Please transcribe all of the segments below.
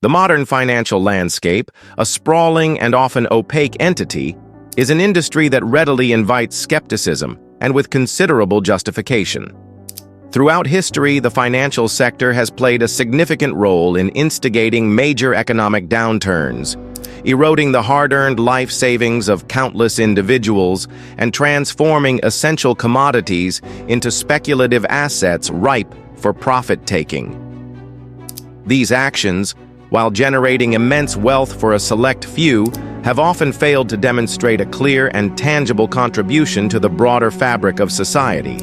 The modern financial landscape, a sprawling and often opaque entity, is an industry that readily invites skepticism and with considerable justification. Throughout history, the financial sector has played a significant role in instigating major economic downturns, eroding the hard-earned life savings of countless individuals and transforming essential commodities into speculative assets ripe for profit-taking. These actions, while generating immense wealth for a select few, have often failed to demonstrate a clear and tangible contribution to the broader fabric of society.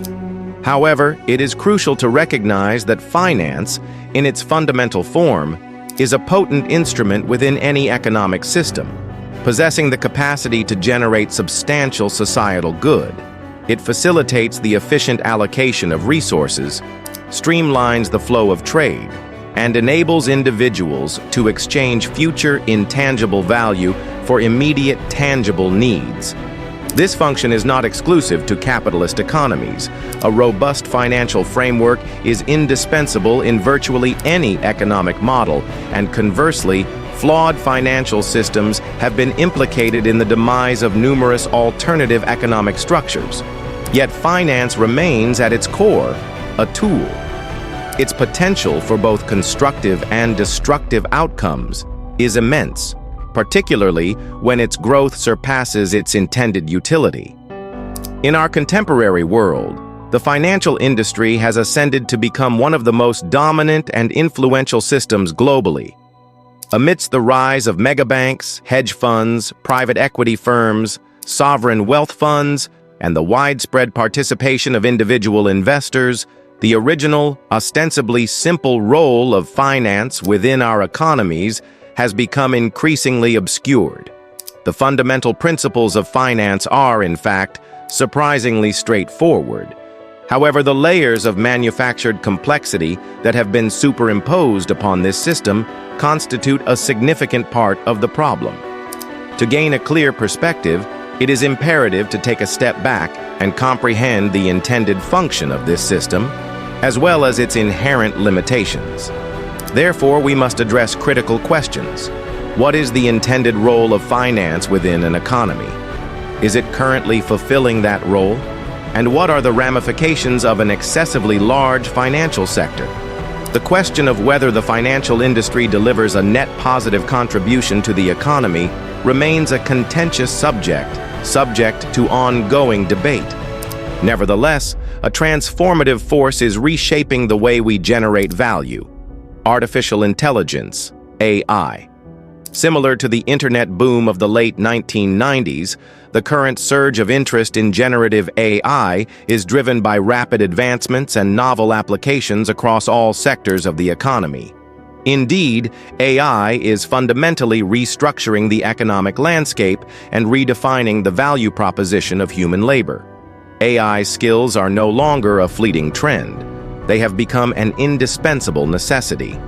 However, it is crucial to recognize that finance, in its fundamental form, is a potent instrument within any economic system, possessing the capacity to generate substantial societal good. It facilitates the efficient allocation of resources, streamlines the flow of trade, and enables individuals to exchange future intangible value for immediate tangible needs. This function is not exclusive to capitalist economies. A robust financial framework is indispensable in virtually any economic model, and conversely, flawed financial systems have been implicated in the demise of numerous alternative economic structures. Yet finance remains at its core a tool. Its potential for both constructive and destructive outcomes is immense, particularly when its growth surpasses its intended utility. In our contemporary world, the financial industry has ascended to become one of the most dominant and influential systems globally. Amidst the rise of megabanks, hedge funds, private equity firms, sovereign wealth funds, and the widespread participation of individual investors, the original, ostensibly simple role of finance within our economies has become increasingly obscured. The fundamental principles of finance are, in fact, surprisingly straightforward. However, the layers of manufactured complexity that have been superimposed upon this system constitute a significant part of the problem. To gain a clear perspective, it is imperative to take a step back and comprehend the intended function of this system, as well as its inherent limitations. Therefore, we must address critical questions. What is the intended role of finance within an economy? Is it currently fulfilling that role? And what are the ramifications of an excessively large financial sector? The question of whether the financial industry delivers a net positive contribution to the economy remains a contentious subject to ongoing debate. Nevertheless, a transformative force is reshaping the way we generate value. Artificial intelligence, AI. Similar to the internet boom of the late 1990s, the current surge of interest in generative AI is driven by rapid advancements and novel applications across all sectors of the economy. Indeed, AI is fundamentally restructuring the economic landscape and redefining the value proposition of human labor. AI skills are no longer a fleeting trend. They have become an indispensable necessity.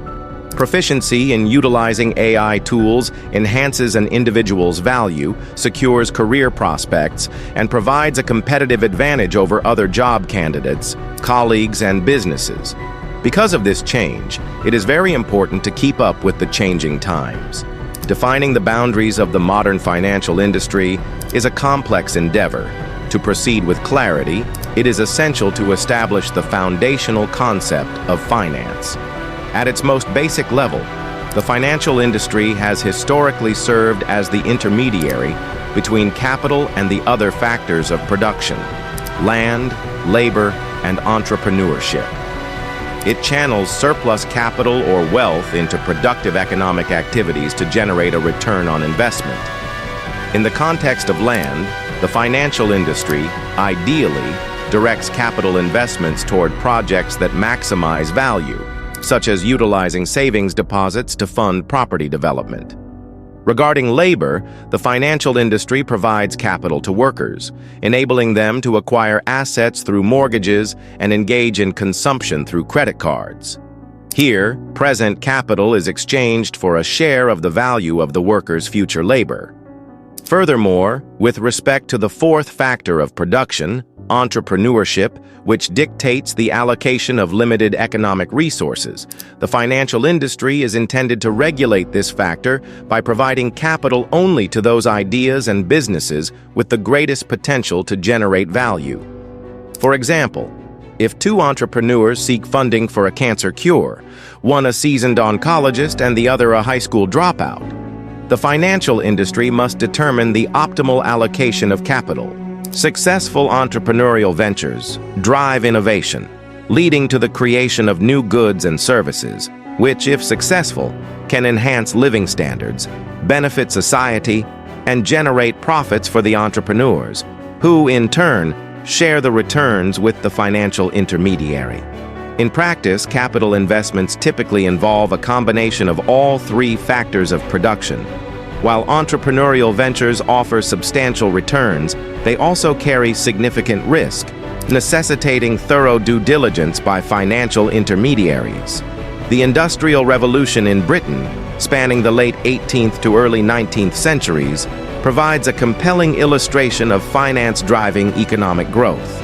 Proficiency in utilizing AI tools enhances an individual's value, secures career prospects, and provides a competitive advantage over other job candidates, colleagues, and businesses. Because of this change, it is very important to keep up with the changing times. Defining the boundaries of the modern financial industry is a complex endeavor. To proceed with clarity, it is essential to establish the foundational concept of finance. At its most basic level, the financial industry has historically served as the intermediary between capital and the other factors of production: land, labor, and entrepreneurship. It channels surplus capital or wealth into productive economic activities to generate a return on investment. In the context of land, the financial industry, ideally, directs capital investments toward projects that maximize value, such as utilizing savings deposits to fund property development. Regarding labor, the financial industry provides capital to workers, enabling them to acquire assets through mortgages and engage in consumption through credit cards. Here, present capital is exchanged for a share of the value of the worker's future labor. Furthermore, with respect to the fourth factor of production, entrepreneurship, which dictates the allocation of limited economic resources. The financial industry is intended to regulate this factor by providing capital only to those ideas and businesses with the greatest potential to generate value. For example, if two entrepreneurs seek funding for a cancer cure, one a seasoned oncologist and the other a high school dropout, the financial industry must determine the optimal allocation of capital. Successful entrepreneurial ventures drive innovation, leading to the creation of new goods and services, which, if successful, can enhance living standards, benefit society, and generate profits for the entrepreneurs, who, in turn, share the returns with the financial intermediary. In practice, capital investments typically involve a combination of all three factors of production. While entrepreneurial ventures offer substantial returns, they also carry significant risk, necessitating thorough due diligence by financial intermediaries. The Industrial Revolution in Britain, spanning the late 18th to early 19th centuries, provides a compelling illustration of finance driving economic growth.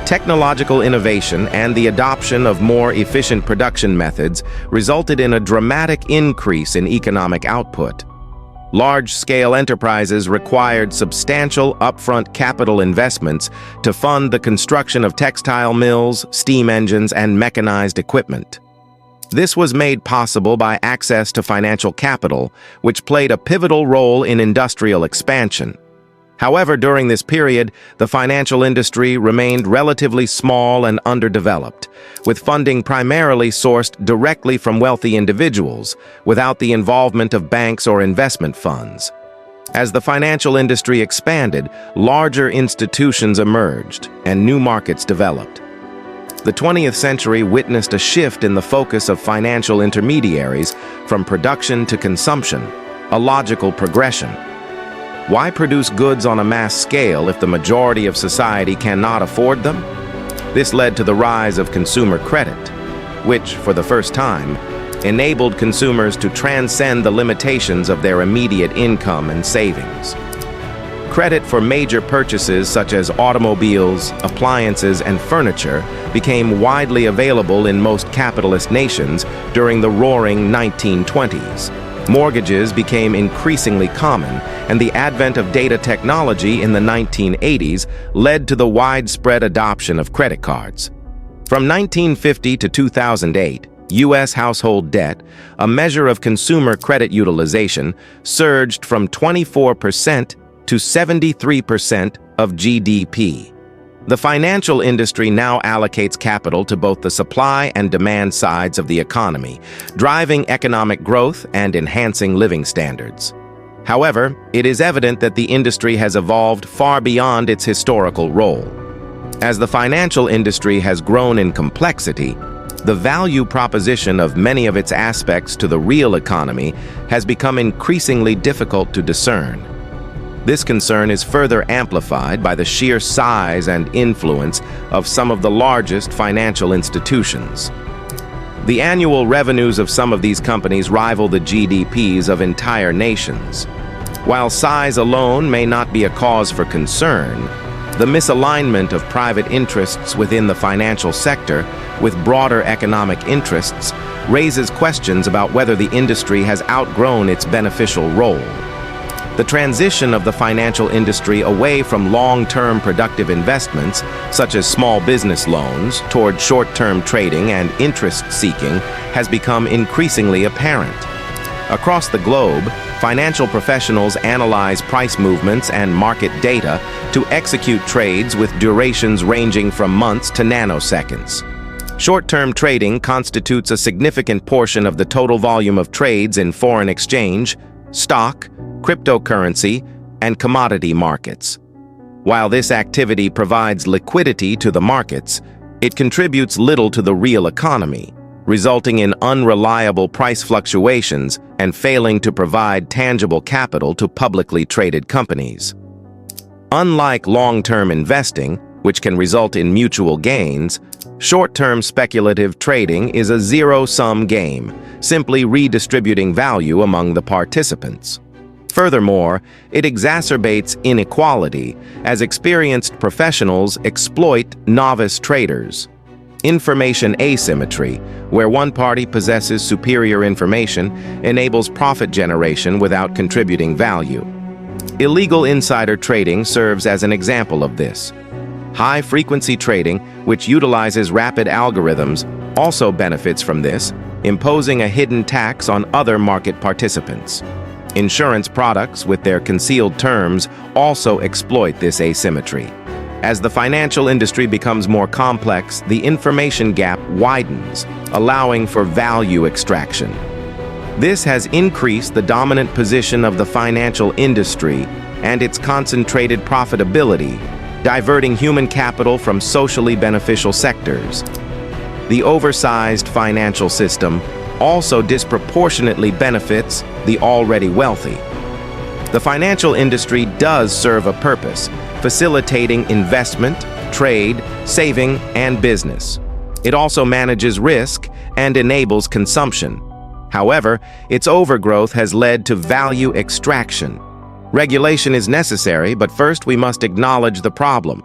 Technological innovation and the adoption of more efficient production methods resulted in a dramatic increase in economic output. Large-scale enterprises required substantial upfront capital investments to fund the construction of textile mills, steam engines, and mechanized equipment. This was made possible by access to financial capital, which played a pivotal role in industrial expansion. However, during this period, the financial industry remained relatively small and underdeveloped, with funding primarily sourced directly from wealthy individuals, without the involvement of banks or investment funds. As the financial industry expanded, larger institutions emerged and new markets developed. The 20th century witnessed a shift in the focus of financial intermediaries from production to consumption, a logical progression. Why produce goods on a mass scale if the majority of society cannot afford them? This led to the rise of consumer credit, which, for the first time, enabled consumers to transcend the limitations of their immediate income and savings. Credit for major purchases such as automobiles, appliances, and furniture became widely available in most capitalist nations during the roaring 1920s. Mortgages became increasingly common, and the advent of data technology in the 1980s led to the widespread adoption of credit cards. From 1950 to 2008, U.S. household debt, a measure of consumer credit utilization, surged from 24% to 73% of GDP. The financial industry now allocates capital to both the supply and demand sides of the economy, driving economic growth and enhancing living standards. However, it is evident that the industry has evolved far beyond its historical role. As the financial industry has grown in complexity, the value proposition of many of its aspects to the real economy has become increasingly difficult to discern. This concern is further amplified by the sheer size and influence of some of the largest financial institutions. The annual revenues of some of these companies rival the GDPs of entire nations. While size alone may not be a cause for concern, the misalignment of private interests within the financial sector with broader economic interests raises questions about whether the industry has outgrown its beneficial role. The transition of the financial industry away from long-term productive investments, such as small business loans, toward short-term trading and interest-seeking, has become increasingly apparent. Across the globe, financial professionals analyze price movements and market data to execute trades with durations ranging from months to nanoseconds. Short-term trading constitutes a significant portion of the total volume of trades in foreign exchange, stock, cryptocurrency, and commodity markets. While this activity provides liquidity to the markets, it contributes little to the real economy, resulting in unreliable price fluctuations and failing to provide tangible capital to publicly traded companies. Unlike long-term investing, which can result in mutual gains, short-term speculative trading is a zero-sum game, simply redistributing value among the participants. Furthermore, it exacerbates inequality as experienced professionals exploit novice traders. Information asymmetry, where one party possesses superior information, enables profit generation without contributing value. Illegal insider trading serves as an example of this. High-frequency trading, which utilizes rapid algorithms, also benefits from this, imposing a hidden tax on other market participants. Insurance products, with their concealed terms, also exploit this asymmetry. As the financial industry becomes more complex, the information gap widens, allowing for value extraction. This has increased the dominant position of the financial industry and its concentrated profitability, diverting human capital from socially beneficial sectors. The oversized financial system also disproportionately benefits the already wealthy. The financial industry does serve a purpose, facilitating investment, trade, saving, and business. It also manages risk and enables consumption. However, its overgrowth has led to value extraction. Regulation is necessary, but first we must acknowledge the problem.